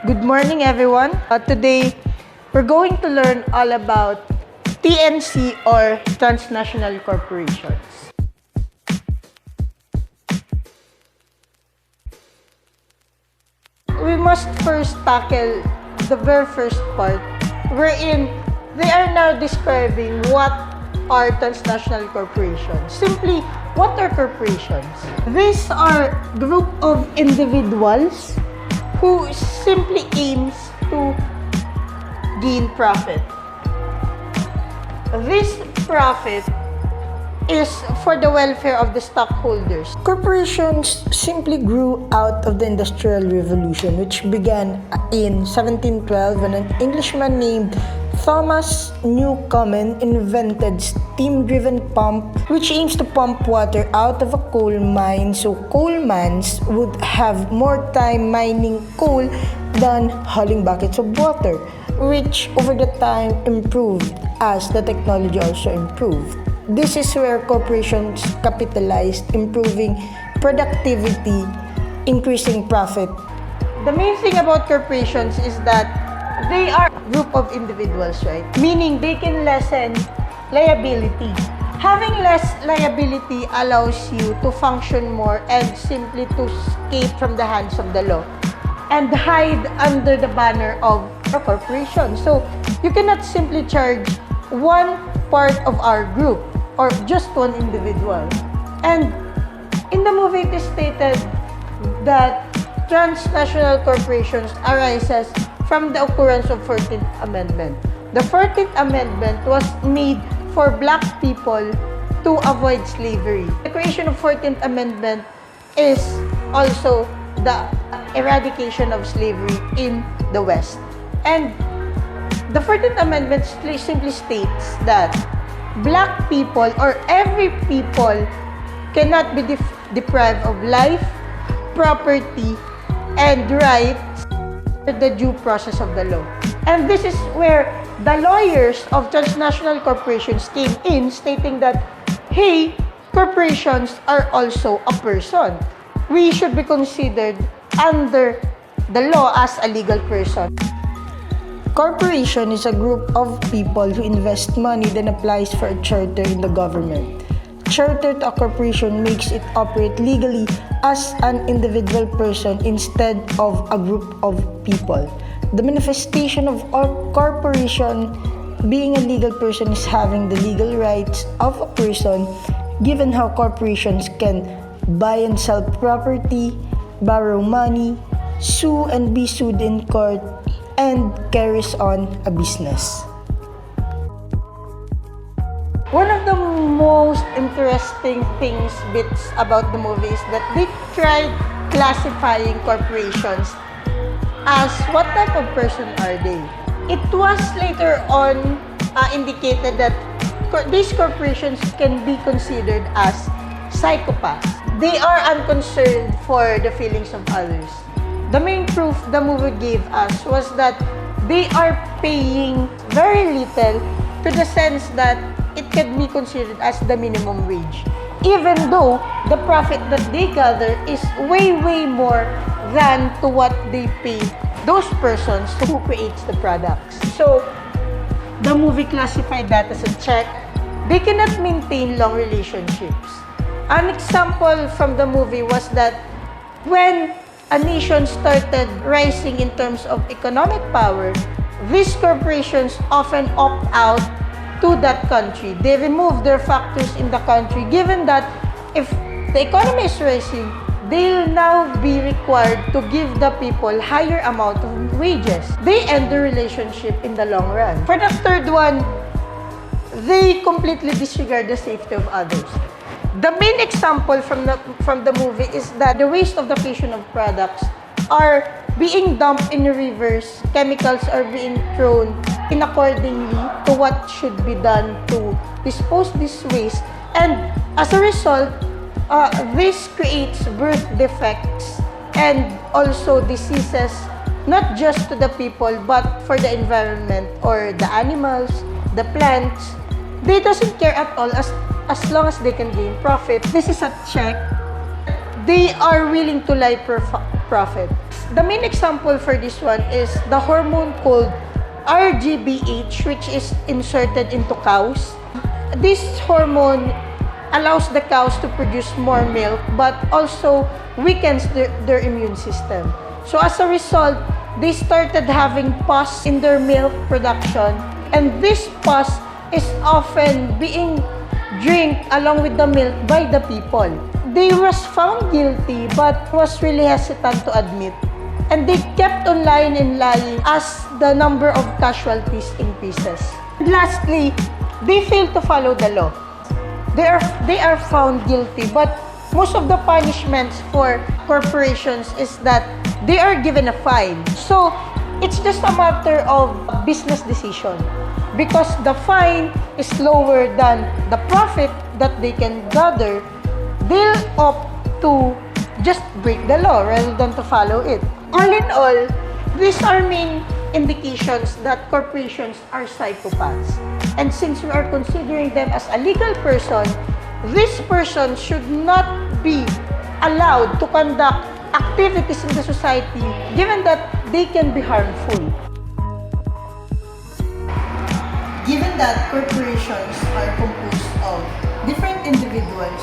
Good morning, everyone. Today, we're going to learn all about TNC or transnational corporations. We must first tackle the very first part, wherein they are now describing what are transnational corporations. Simply, what are corporations? These are group of individuals who simply aims to gain profit. This profit is for the welfare of the stockholders. Corporations simply grew out of the Industrial Revolution, which began in 1712 when an Englishman named Thomas Newcomen invented steam-driven pump, which aims to pump water out of a coal mine, so coalmans would have more time mining coal than hauling buckets of water, which over the time improved as the technology also improved. This is where corporations capitalized, improving productivity, increasing profit. The main thing about corporations is that they are a group of individuals, right? Meaning they can lessen liability. Having less liability allows you to function more and simply to escape from the hands of the law and hide under the banner of a corporation. So you cannot simply charge one part of our group or just one individual. And in the movie, it is stated that transnational corporations arises from the occurrence of 14th Amendment. The 14th Amendment was made for black people to avoid slavery. The creation of 14th Amendment is also the eradication of slavery in the West. And the 14th Amendment simply states that black people or every people cannot be deprived of life, property, and rights under the due process of the law. And this is where the lawyers of transnational corporations came in, stating that, hey, corporations are also a person. We should be considered under the law as a legal person. Corporation is a group of people who invest money then applies for a charter in the government. Charter to a corporation makes it operate legally as an individual person instead of a group of people. The manifestation of a corporation being a legal person is having the legal rights of a person, given how corporations can buy and sell property, borrow money, sue and be sued in court, and carries on a business. One of the most interesting bits about the movie is that they tried classifying corporations as what type of person are they. It was later on indicated that these corporations can be considered as psychopaths. They are unconcerned for the feelings of others. The main proof the movie gave us was that they are paying very little, to the sense that it can be considered as the minimum wage, even though the profit that they gather is way more than to what they pay those persons who creates the products. So the movie classified that as a check. They cannot maintain long relationships. An example from the movie was that when a nation started rising in terms of economic power, these corporations often opt out to that country. They remove their factors in the country, given that if the economy is rising, they'll now be required to give the people higher amount of wages. They end the relationship in the long run. For the third one, they completely disregard the safety of others. The main example from the movie is that the waste of the fission of products are being dumped in the rivers. Chemicals are being thrown in accordingly to what should be done to dispose this waste. And as a result, this creates birth defects and also diseases, not just to the people but for the environment or the animals, the plants. They doesn't care at all as long as they can gain profit. This is a check. They are willing to lie for profit. The main example for this one is the hormone called RGBH, which is inserted into cows. This hormone allows the cows to produce more milk, but also weakens their immune system. So as a result, they started having pus in their milk production, and this pus is often being drank along with the milk by the people. They was found guilty but was really hesitant to admit. And they kept on lying and lying as the number of casualties increases. And lastly, they failed to follow the law. They are found guilty, but most of the punishments for corporations is that they are given a fine. So it's just a matter of business decision, because the fine is lower than the profit that they can gather. They'll opt to just break the law rather than to follow it. All in all, these are main indications that corporations are psychopaths. And since we are considering them as a legal person, this person should not be allowed to conduct activities in the society given that they can be harmful. Given that corporations are composed of different individuals,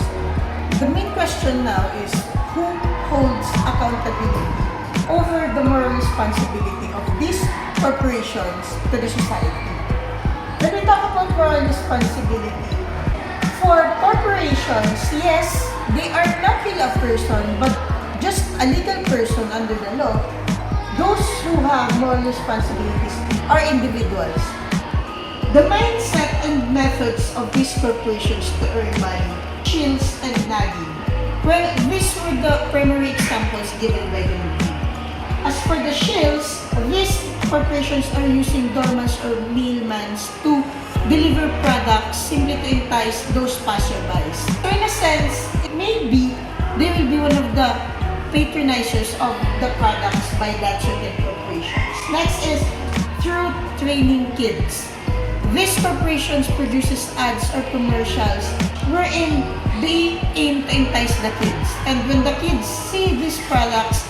the main question now is who holds accountability over the moral responsibility of these corporations to the society. When we talk about moral responsibility, for corporations, yes, they are not really a person, but just a legal person under the law. Those who have moral responsibilities are individuals. The mindset and methods of these corporations to earn money, shills and nagging. Well, these were the primary examples given by the movie. As for the shills, these corporations are using doormans or mailmans to deliver products simply to entice those passerbys. So in a sense, it may be they will be one of the patronizers of the products by that certain corporations. Next is through training kids. These corporations produces ads or commercials wherein they aim to entice the kids. And when the kids see these products,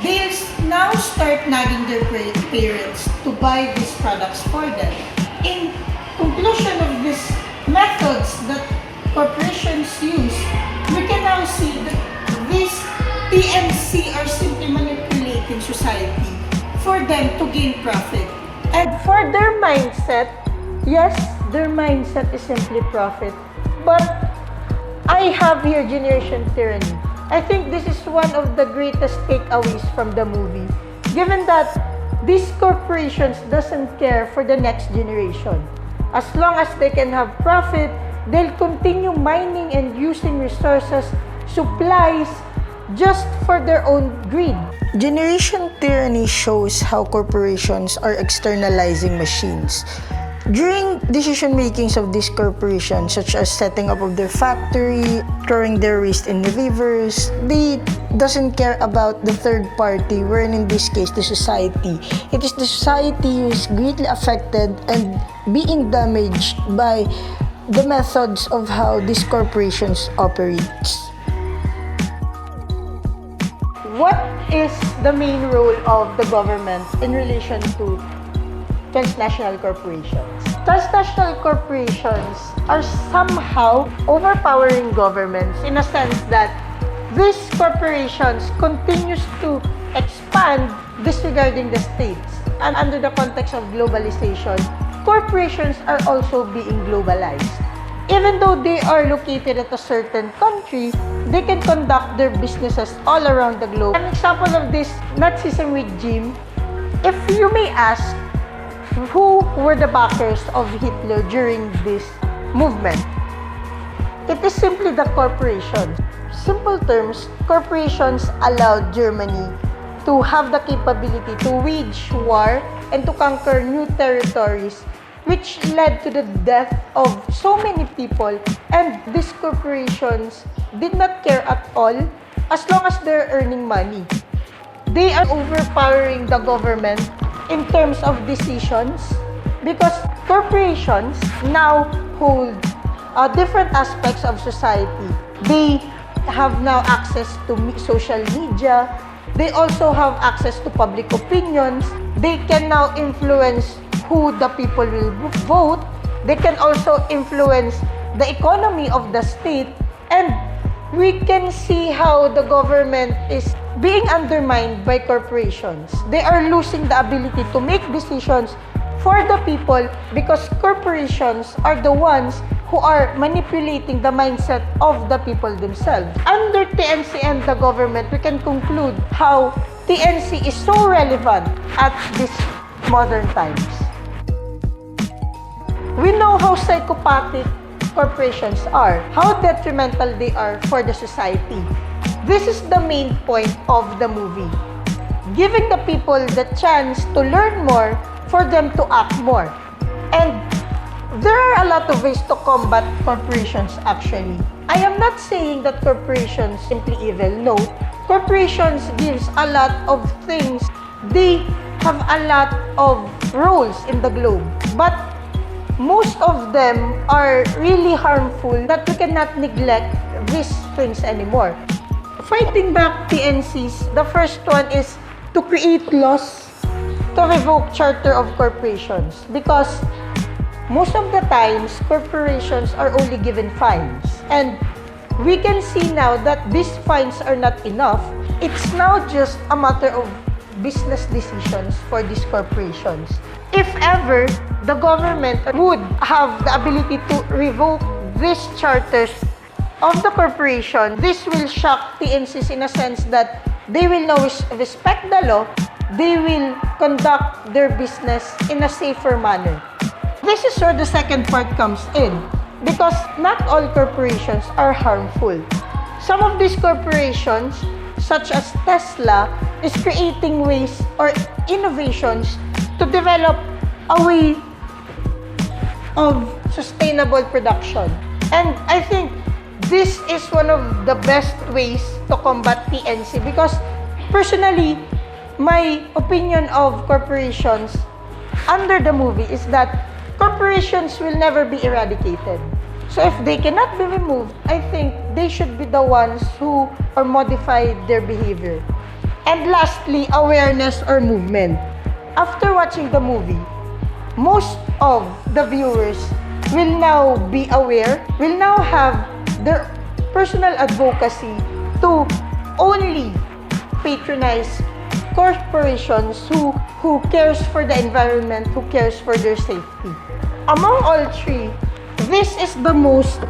they'll now start nagging their parents to buy these products for them. In conclusion of these methods that corporations use, we can now see that these PMC are simply manipulating society for them to gain profit. And for their mindset, yes, their mindset is simply profit. But I have here generation tyranny. I think this is one of the greatest takeaways from the movie, given that these corporations doesn't care for the next generation. As long as they can have profit, they'll continue mining and using resources, supplies, just for their own greed. Generation tyranny shows how corporations are externalizing machines. During decision makings of these corporations, such as setting up of their factory, throwing their waste in the rivers, they doesn't care about the third party, wherein in this case the society. It is the society who is greatly affected and being damaged by the methods of how these corporations operates. What is the main role of the government in relation to transnational corporations? Transnational corporations are somehow overpowering governments in a sense that these corporations continues to expand disregarding the states. And under the context of globalization, corporations are also being globalized. Even though they are located at a certain country, they can conduct their businesses all around the globe. An example of this Nazism regime, if you may ask, who were the backers of Hitler during this movement? It is simply the corporation. Simple terms, corporations allowed Germany to have the capability to wage war and to conquer new territories, which led to the death of so many people. And these corporations did not care at all as long as they're earning money. They are overpowering the government in terms of decisions because corporations now hold different aspects of society. They have now access to social media. They also have access to public opinions. They can now influence who the people will vote. They can also influence the economy of the state. And we can see how the government is being undermined by corporations. They are losing the ability to make decisions for the people because corporations are the ones who are manipulating the mindset of the people themselves. Under TNC and the government, we can conclude how TNC is so relevant at these modern times. We know how psychopathic corporations are, how detrimental they are for the society. This is the main point of the movie. Giving the people the chance to learn more for them to act more. And there are a lot of ways to combat corporations actually. I am not saying that corporations simply evil. No. Corporations gives a lot of things. They have a lot of roles in the globe. But most of them are really harmful that we cannot neglect these things anymore. Fighting back TNCs, the first one is to create laws to revoke charter of corporations because most of the times corporations are only given fines, and we can see now that these fines are not enough. It's now just a matter of business decisions for these corporations. If ever the government would have the ability to revoke these charters of the corporation, this will shock TNCs in a sense that they will now respect the law. They will conduct their business in a safer manner. This is where the second part comes in because not all corporations are harmful. Some of these corporations, such as Tesla, is creating ways or innovations to develop a way of sustainable production. And I think this is one of the best ways to combat TNC because personally, my opinion of corporations under the movie is that corporations will never be eradicated. So if they cannot be removed, I think they should be the ones who or modify their behavior. And lastly, awareness or movement. After watching the movie, most of the viewers will now be aware, will now have their personal advocacy to only patronize corporations who cares for the environment, who cares for their safety. Among all three, this is the most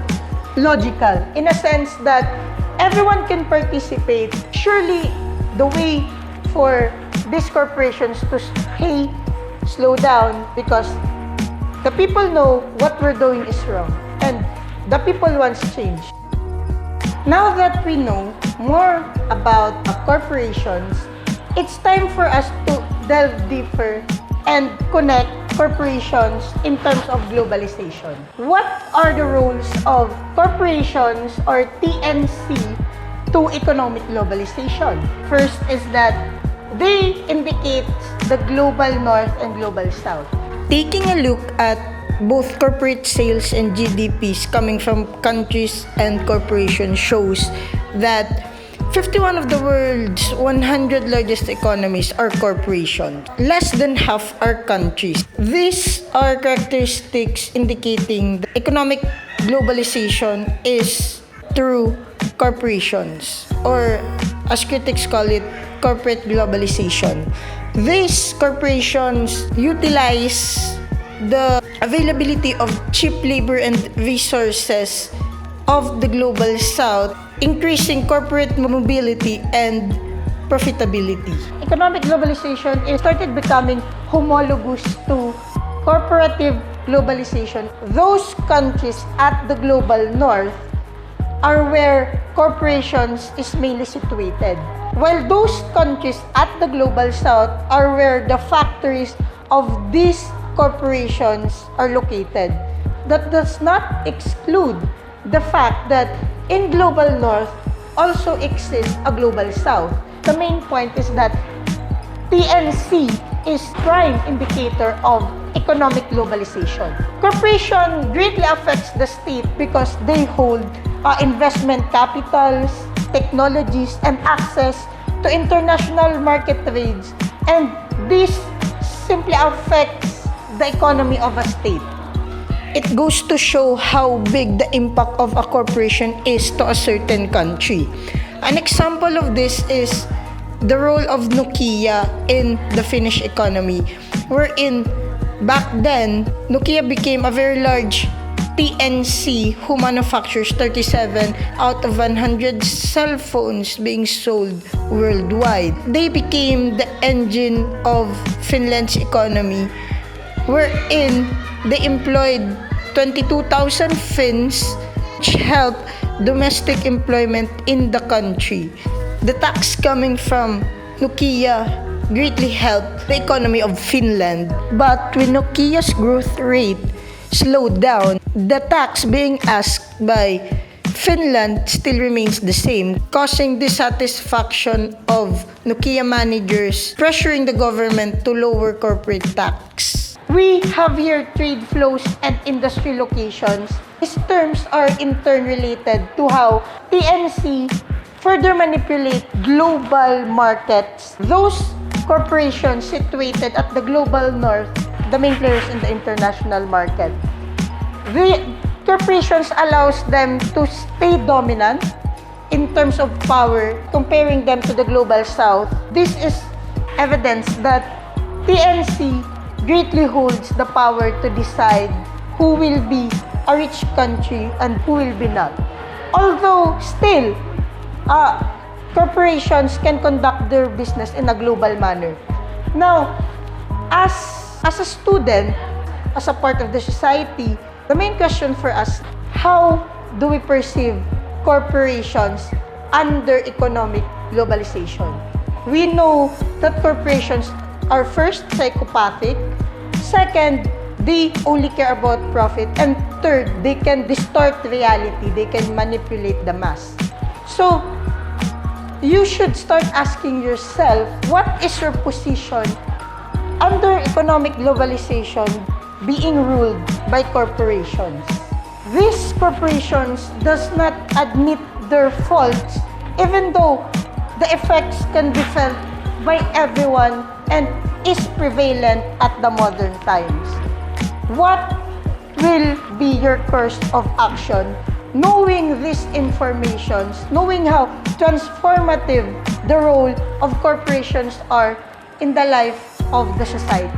logical in a sense that everyone can participate. Surely the way for these corporations to slow down because the people know what we're doing is wrong and the people want change. Now that we know more about corporations, it's time for us to delve deeper and connect corporations in terms of globalization. What are the roles of corporations or TNC to economic globalization? First is that they indicate the global north and global south. Taking a look at both corporate sales and GDPs coming from countries and corporations shows that 51 of the world's 100 largest economies are corporations. Less than half are countries. These are characteristics indicating that economic globalization is through corporations, or as critics call it, corporate globalization. These corporations utilize the availability of cheap labor and resources of the global south, increasing corporate mobility and profitability. Economic globalization started becoming homologous to corporative globalization. Those countries at the global north are where corporations is mainly situated, while those countries at the global south are where the factories of these corporations are located. That does not exclude the fact that in global north also exists a global south. The main point is that TNC is prime indicator of economic globalization. Corporation greatly affects the state because they hold investment capitals, technologies, and access to international market trades, and this simply affects the economy of a state. It goes to show how big the impact of a corporation is to a certain country. An example of this is the role of Nokia in the Finnish economy, wherein back then, Nokia became a very large TNC who manufactures 37 out of 100 cell phones being sold worldwide. They became the engine of Finland's economy, wherein they employed 22,000 Finns, which helped domestic employment in the country. The tax coming from Nokia greatly helped the economy of Finland. But when Nokia's growth rate slowed down, the tax being asked by Finland still remains the same, causing dissatisfaction of Nokia managers, pressuring the government to lower corporate tax. We have here trade flows and industry locations. These terms are in turn related to how TNC further manipulate global markets. Those corporations situated at the global north, the main players in the international market. The corporations allows them to stay dominant in terms of power, comparing them to the global south. This is evidence that TNC greatly holds the power to decide who will be a rich country and who will be not. Although still, corporations can conduct their business in a global manner. Now, as a student, as a part of the society, the main question for us, how do we perceive corporations under economic globalization? We know that corporations are first psychopathic, second, they only care about profit, and third, they can distort reality, they can manipulate the mass. So, you should start asking yourself, what is your position under economic globalization being ruled by corporations? These corporations does not admit their faults, even though the effects can be felt by everyone and is prevalent at the modern times. What will be your course of action knowing these informations, knowing how transformative the role of corporations are in the life of the society?